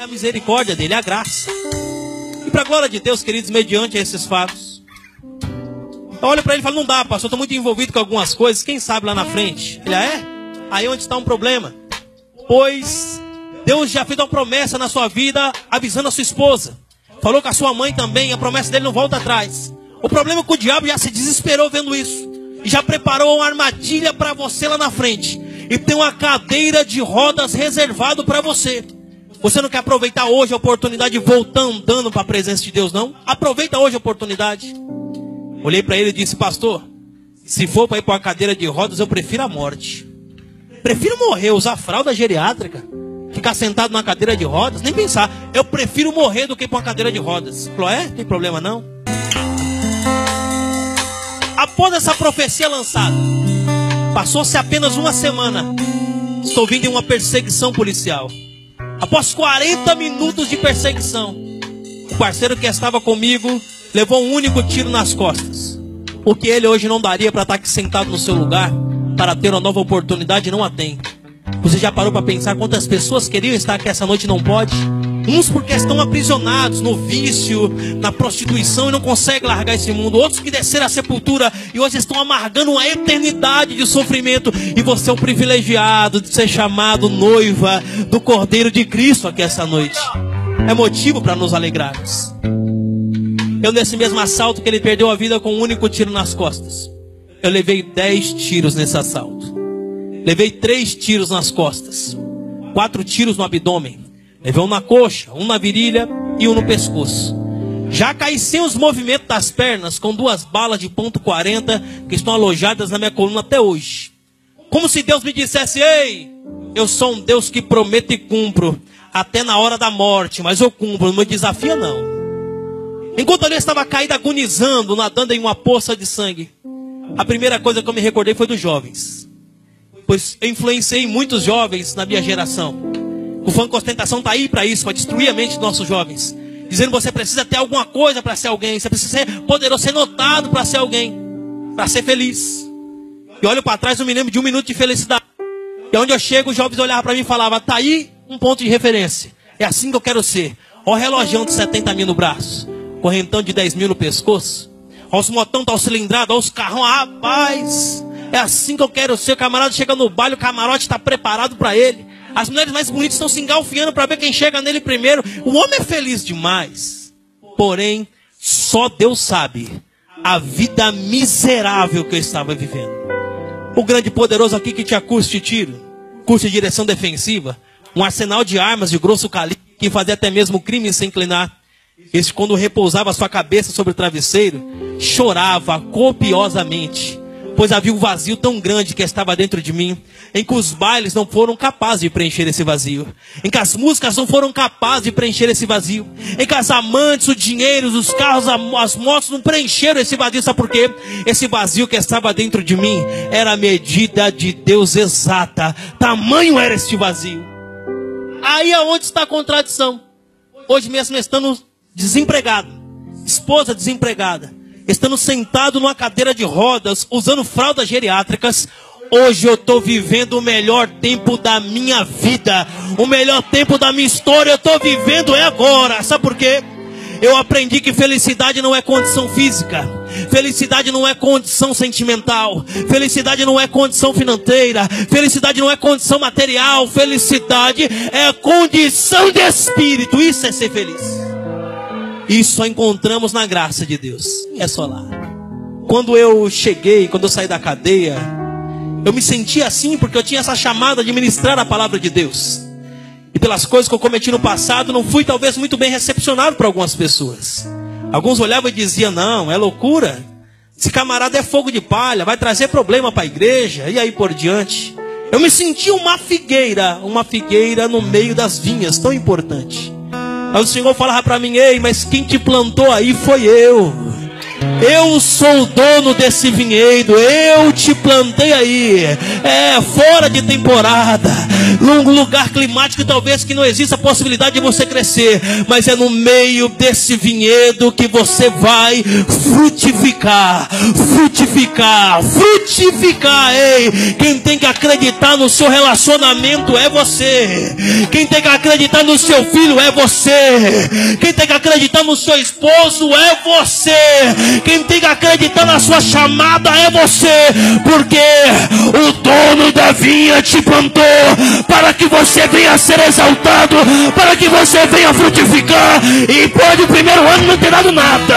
É a misericórdia dele, é a graça. E para a glória de Deus, queridos, mediante esses fatos, eu olho para ele e falo, não dá, pastor, eu estou muito envolvido com algumas coisas, quem sabe lá na frente? Ele, Aí onde está um problema? Pois Deus já fez uma promessa na sua vida, avisando a sua esposa. Falou com a sua mãe também, a promessa dele não volta atrás. O problema é que o diabo já se desesperou vendo isso. E já preparou uma armadilha para você lá na frente. E tem uma cadeira de rodas reservado para você. Você não quer aproveitar hoje a oportunidade de voltar andando para a presença de Deus, não? Aproveita hoje a oportunidade. Olhei para ele e disse, pastor, se for para ir para uma cadeira de rodas, eu prefiro a morte. Prefiro morrer, usar fralda geriátrica, ficar sentado na cadeira de rodas, nem pensar. Eu prefiro morrer do que ir para uma cadeira de rodas. Falou, não tem problema não. Após essa profecia lançada, passou-se apenas uma semana. Estou vindo em uma perseguição policial. Após 40 minutos de perseguição, o parceiro que estava comigo levou um único tiro nas costas. O que ele hoje não daria para estar aqui sentado no seu lugar, para ter uma nova oportunidade, não a tem. Você já parou para pensar quantas pessoas queriam estar aqui essa noite e não pode? Uns porque estão aprisionados no vício, na prostituição e não conseguem largar esse mundo. Outros que desceram à sepultura e hoje estão amargando uma eternidade de sofrimento. E você é o privilegiado de ser chamado noiva do Cordeiro de Cristo aqui essa noite. É motivo para nos alegrarmos. Eu nesse mesmo assalto que ele perdeu a vida com um único tiro nas costas, eu levei 10 tiros nesse assalto. Levei 3 tiros nas costas, 4 tiros no abdômen. Levei um na coxa, um na virilha e um no pescoço. Já caí sem os movimentos das pernas, com 2 balas de .40 que estão alojadas na minha coluna até hoje. Como se Deus me dissesse, ei, eu sou um Deus que prometo e cumpro, até na hora da morte, mas eu cumpro, não me desafia não. Enquanto eu estava caído, agonizando, nadando em uma poça de sangue, a primeira coisa que eu me recordei foi dos jovens. Pois eu influenciei muitos jovens na minha geração. O Funk Ostentação está aí para isso, para destruir a mente dos nossos jovens. Dizendo que você precisa ter alguma coisa para ser alguém. Você precisa ser poderoso, ser notado para ser alguém. Para ser feliz. E olho para trás, eu me lembro de 1 minuto de felicidade. E onde eu chego, os jovens olhavam para mim e falavam, tá aí um ponto de referência. É assim que eu quero ser. Olha o relógio de 70 mil no braço. Correntão de 10 mil no pescoço. Olha os motão, tá o cilindrado, olha os carrão. Rapaz, é assim que eu quero ser. O camarada chega no baile, o camarote está preparado para ele. As mulheres mais bonitas estão se engalfiando para ver quem chega nele primeiro. O homem é feliz demais. Porém, só Deus sabe a vida miserável que eu estava vivendo. O grande poderoso aqui que tinha curso de tiro, curso de direção defensiva, um arsenal de armas de grosso calibre, que fazia até mesmo crime sem inclinar. Esse, quando repousava sua cabeça sobre o travesseiro, chorava copiosamente, pois havia um vazio tão grande que estava dentro de mim, em que os bailes não foram capazes de preencher esse vazio, em que as músicas não foram capazes de preencher esse vazio, em que as amantes, o dinheiro, os carros, as motos não preencheram esse vazio. Sabe por quê? Esse vazio que estava dentro de mim era a medida de Deus exata. Tamanho era este vazio. Aí aonde está a contradição? Hoje mesmo estando desempregado, esposa desempregada, estando sentado numa cadeira de rodas, usando fraldas geriátricas. Hoje eu estou vivendo o melhor tempo da minha vida, o melhor tempo da minha história eu estou vivendo é agora. Sabe por quê? Eu aprendi que felicidade não é condição física, felicidade não é condição sentimental, felicidade não é condição financeira, felicidade não é condição material, felicidade é condição de espírito. Isso é ser feliz. Isso só encontramos na graça de Deus. É só lá. Quando eu cheguei, quando eu saí da cadeia, eu me senti assim porque eu tinha essa chamada de ministrar a palavra de Deus. E pelas coisas que eu cometi no passado, não fui talvez muito bem recepcionado por algumas pessoas. Alguns olhavam e diziam, não, é loucura. Esse camarada é fogo de palha, vai trazer problema para a igreja. E aí por diante. Eu me senti uma figueira no meio das vinhas, tão importante. Aí o Senhor falava para mim, ei, mas quem te plantou aí foi eu. Eu sou o dono desse vinhedo, eu te plantei aí, fora de temporada, num lugar climático talvez que não exista a possibilidade de você crescer, mas é no meio desse vinhedo que você vai frutificar. Ei, quem tem que acreditar no seu relacionamento é você, quem tem que acreditar no seu filho é você, quem tem que acreditar no seu esposo é você, quem tem que acreditar na sua chamada é você, porque o dono da vinha te plantou para que você venha ser exaltado, para que você venha frutificar. E pode o primeiro ano não ter dado nada,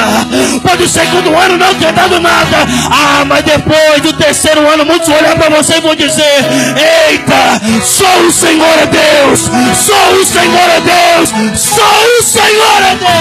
pode o segundo ano não ter dado nada, mas depois do terceiro ano muitos vão olhar para você e vão dizer: eita, só o Senhor é Deus, só o Senhor é Deus, só o Senhor é Deus.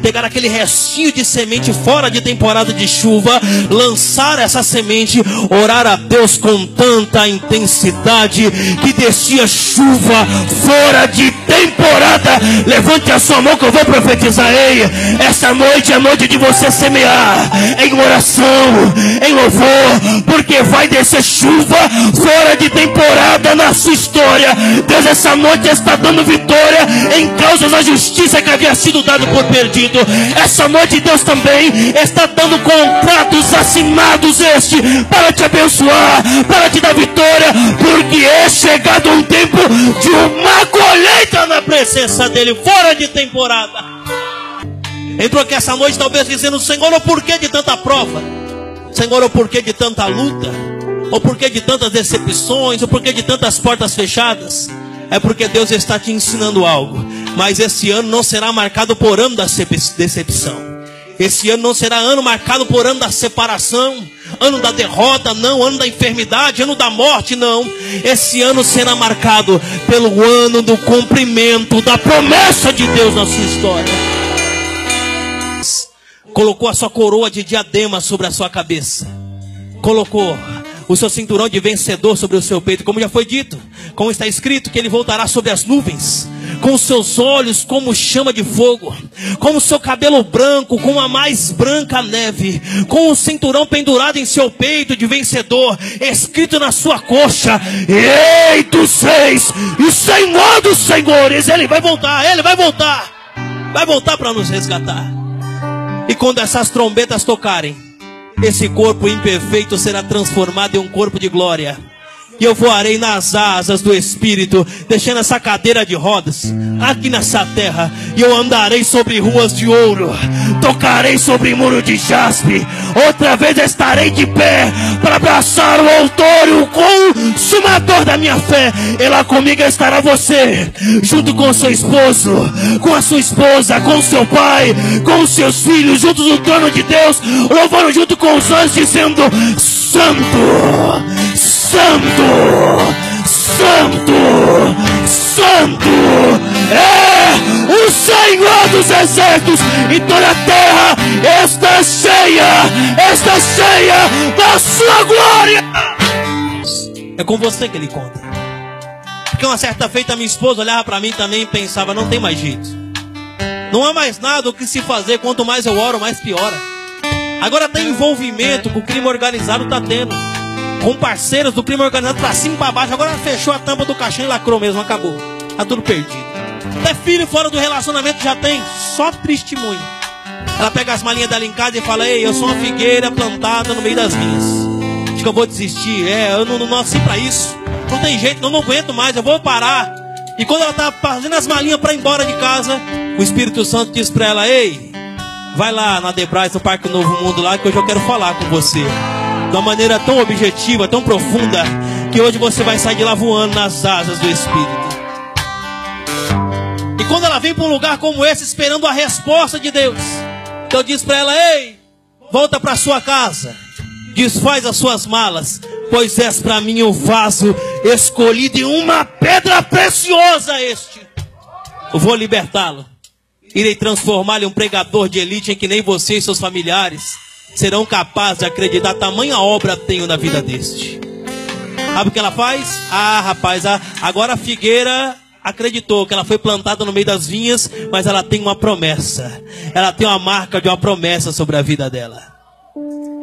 Pegar aquele restinho de semente fora de temporada de chuva, lançar essa semente, orar a Deus com tanta intensidade que descia chuva fora de temporada. Levante a sua mão que eu vou profetizar. Ei, essa noite é noite de você semear em oração, em louvor, porque vai descer chuva fora de temporada na sua história. Deus essa noite está dando vitória em causas da justiça que havia sido dado por perdido. Essa noite Deus também está dando contratos assinados para te abençoar, para te dar vitória, porque é chegado um tempo de uma colheita na presença dele, fora de temporada. Entrou aqui essa noite talvez dizendo: Senhor, o porquê de tanta prova? Senhor, o porquê de tanta luta? O porquê de tantas decepções? O porquê de tantas portas fechadas? É porque Deus está te ensinando algo. Mas esse ano não será marcado por ano da decepção. Esse ano não será ano marcado por ano da separação, ano da derrota, não, ano da enfermidade, ano da morte, não. Esse ano será marcado pelo ano do cumprimento da promessa de Deus na sua história. Colocou a sua coroa de diadema sobre a sua cabeça. Colocou o seu cinturão de vencedor sobre o seu peito, como já foi dito, como está escrito, que ele voltará sobre as nuvens, com os seus olhos como chama de fogo, com o seu cabelo branco, como a mais branca neve, com o cinturão pendurado em seu peito de vencedor, escrito na sua coxa: Ei dos reis e Senhor dos senhores. Ele vai voltar para nos resgatar. E quando essas trombetas tocarem, esse corpo imperfeito será transformado em um corpo de glória. E eu voarei nas asas do Espírito, deixando essa cadeira de rodas aqui nessa terra. E eu andarei sobre ruas de ouro, tocarei sobre muro de jaspe. Outra vez estarei de pé para abraçar o autor e o consumador da minha fé. E lá comigo estará você, junto com seu esposo, com a sua esposa, com seu pai, com os seus filhos, juntos no trono de Deus, louvando junto com os anjos, dizendo: Santo, Santo, Santo, Santo é o Senhor dos exércitos, e toda a terra está cheia da sua glória. É com você que ele conta. Porque uma certa feita minha esposa olhava para mim também e pensava: não tem mais jeito, não há mais nada o que se fazer, quanto mais eu oro, mais piora. Agora tem envolvimento com o crime organizado, tá tendo, com parceiros do crime organizado pra cima e pra baixo. Agora fechou a tampa do caixão e lacrou mesmo, acabou. Tá tudo perdido. Até filho fora do relacionamento já tem, só testemunho. Ela pega as malinhas dela em casa e fala: ei, eu sou uma figueira plantada no meio das vinhas. Acho que eu vou desistir, eu não nasci pra isso. Não tem jeito, eu não aguento mais, eu vou parar. E quando ela tá fazendo as malinhas pra ir embora de casa, o Espírito Santo diz pra ela: ei, vai lá na Debrais, no Parque Novo Mundo lá, que hoje eu quero falar com você. De uma maneira tão objetiva, tão profunda, que hoje você vai sair de lá voando nas asas do Espírito. E quando ela vem para um lugar como esse, esperando a resposta de Deus, Deus diz para ela: ei, volta para sua casa, desfaz as suas malas, pois és para mim o vaso escolhido, e uma pedra preciosa este. Eu vou libertá-lo, irei transformá-lo em um pregador de elite, em que nem você e seus familiares serão capazes de acreditar. Tamanha obra tenho na vida deste. Sabe o que ela faz? Rapaz, agora a figueira acreditou que ela foi plantada no meio das vinhas, mas ela tem uma promessa. Ela tem uma marca de uma promessa sobre a vida dela.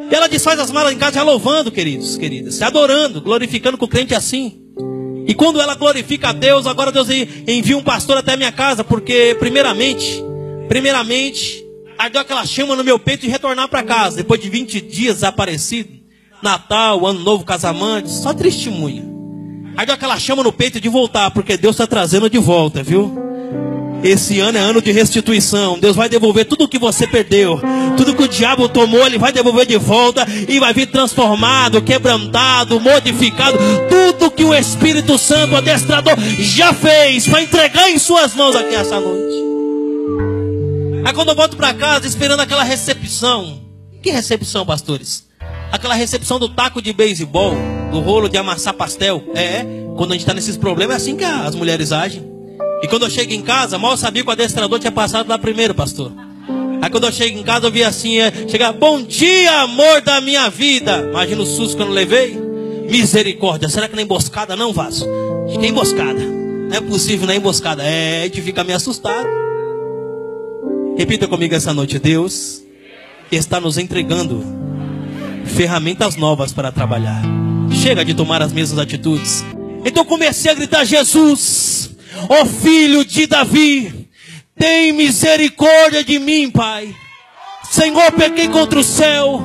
E ela desfaz as malas em casa já louvando, queridos, queridas, se adorando, glorificando com o crente assim. E quando ela glorifica a Deus, agora Deus envia um pastor até a minha casa, porque primeiramente, ardeu aquela chama no meu peito de retornar para casa, depois de 20 dias desaparecido, Natal, Ano Novo, casamento, só testemunha. Ardeu aquela chama no peito de voltar, porque Deus está trazendo de volta, viu? Esse ano é ano de restituição. Deus vai devolver tudo o que você perdeu. Tudo que o diabo tomou, Ele vai devolver de volta. E vai vir transformado, quebrantado, modificado. Tudo que o Espírito Santo, o adestrador, já fez para entregar em suas mãos aqui essa noite. Aí quando eu volto para casa, esperando aquela recepção. Que recepção, pastores? Aquela recepção do taco de beisebol, do rolo de amassar pastel. Quando a gente está nesses problemas, é assim que as mulheres agem. E quando eu chego em casa, mal sabia que o adestrador tinha passado lá primeiro, pastor. Aí quando eu chego em casa, eu vi assim, chegar, bom dia, amor da minha vida. Imagina o susto que eu não levei. Misericórdia, será que não é emboscada não, vaso? Acho que é emboscada. Não é possível, não é emboscada. A gente fica meio assustado. Repita comigo essa noite, Deus está nos entregando ferramentas novas para trabalhar. Chega de tomar as mesmas atitudes. Então comecei a gritar, Jesus, ó filho de Davi, tem misericórdia de mim, Pai. Senhor, pequei contra o céu,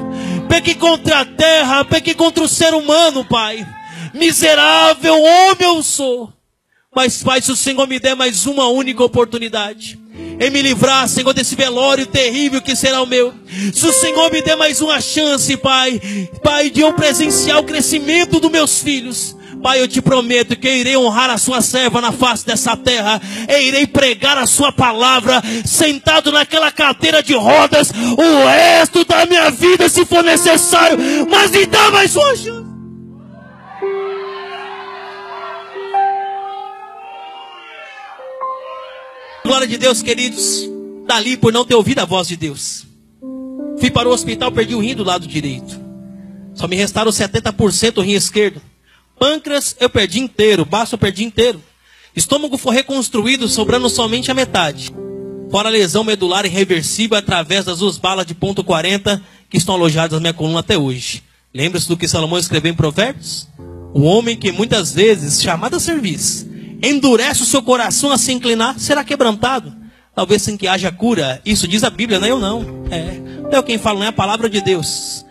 pequei contra a terra, pequei contra o ser humano, Pai. Miserável homem eu sou. Mas, Pai, se o Senhor me der mais uma única oportunidade em me livrar, Senhor, desse velório terrível que será o meu. Se o Senhor me der mais uma chance, Pai, de eu presenciar o crescimento dos meus filhos, Pai, eu te prometo que eu irei honrar a sua serva na face dessa terra. Eu irei pregar a sua palavra, sentado naquela cadeira de rodas, o resto da minha vida, se for necessário. Mas me dá mais uma chance. Glória de Deus, queridos. Dali, por não ter ouvido a voz de Deus, fui para o hospital, perdi o rim do lado direito. Só me restaram 70% o rim esquerdo. Pâncreas eu perdi inteiro, baço eu perdi inteiro. Estômago foi reconstruído, sobrando somente a metade. Fora a lesão medular irreversível através das 2 balas de ponto .40 que estão alojadas na minha coluna até hoje. Lembra-se do que Salomão escreveu em Provérbios? O homem que muitas vezes, chamado a serviço, endurece o seu coração a se inclinar, será quebrantado. Talvez sem que haja cura. Isso diz a Bíblia, não é eu não. Não é eu quem fala, não é a palavra de Deus.